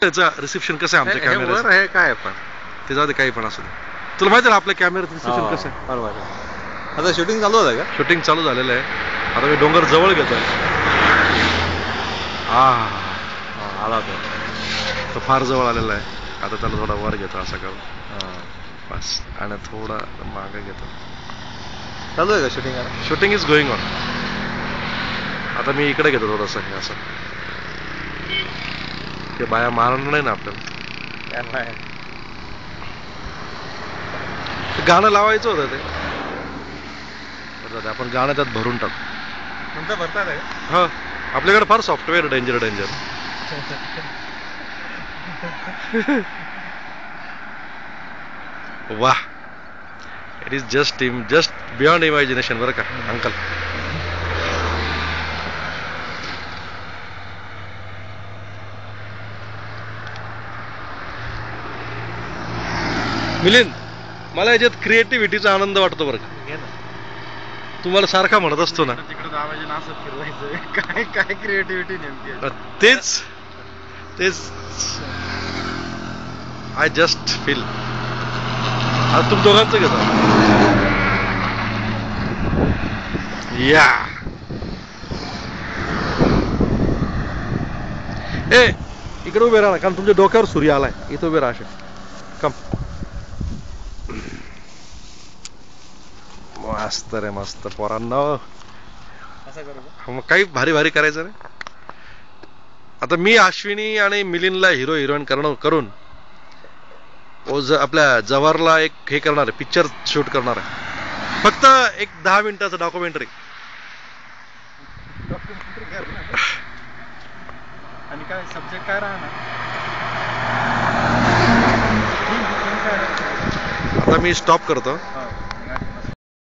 त्याचा रिसेप्शन कसं आहे आमच्या कॅमेऱ्याचं? आहे काय पण ते जाऊ दे, काही पण असू दे. तुला माहिती आहे ना आपल्या कॅमेऱ्याचं रिसेप्शन कसं आहे? बरोबर. आता शूटिंग चालू आहे का? शूटिंग चालू झालेलं आहे. आता मी डोंगर जवळ घेतोय. आला तो फार जवळ आलेला आहे. आता त्याला थोडा वर घेतो असं करून बस, आणि थोडा मागे घेतो. चालू आहे का shooting? Shooting is going on. आता मी इकडे घेतो थोडस हे असं, ते बाया मारणार नाही ना आपल्याला. गाणं लावायचं होतं ते, आपण गाणं त्यात भरून टाकू. तुमचं भरतात आहे? हा, आपल्याकडे फार सॉफ्टवेअर डेंजर. वाह, it is just beyond imagination बरं का अंकल. मिलिंद, मला याच्यात क्रिएटिव्हिटीचा आनंद वाटतो बरं का. तुम्हाला सारखा म्हणत असतो ना, काय काय क्रिएटिव्हिटी नेमकी? तेच आय जस्ट फील. आता तुम्ही दोघांचं घेतो या. ए, इकडे उभे राहा, कारण तुमच्या डोक्यावर सूर्य आलाय. इथं उभे राहा. कम. मस्त रे मस्त पोरांनो. मग काही भारी भारी करायचं रे. आता मी अश्विनी आणि मिलिंदला हिरो हिरोईन करून आपल्या जवाहरला एक हे करणार आहे, पिक्चर शूट करणार आहे. फक्त एक 10 मिनिटाचं डॉक्युमेंटरी. आणि काय सब्जेक्ट काय राहणार? आता मी स्टॉप करतो.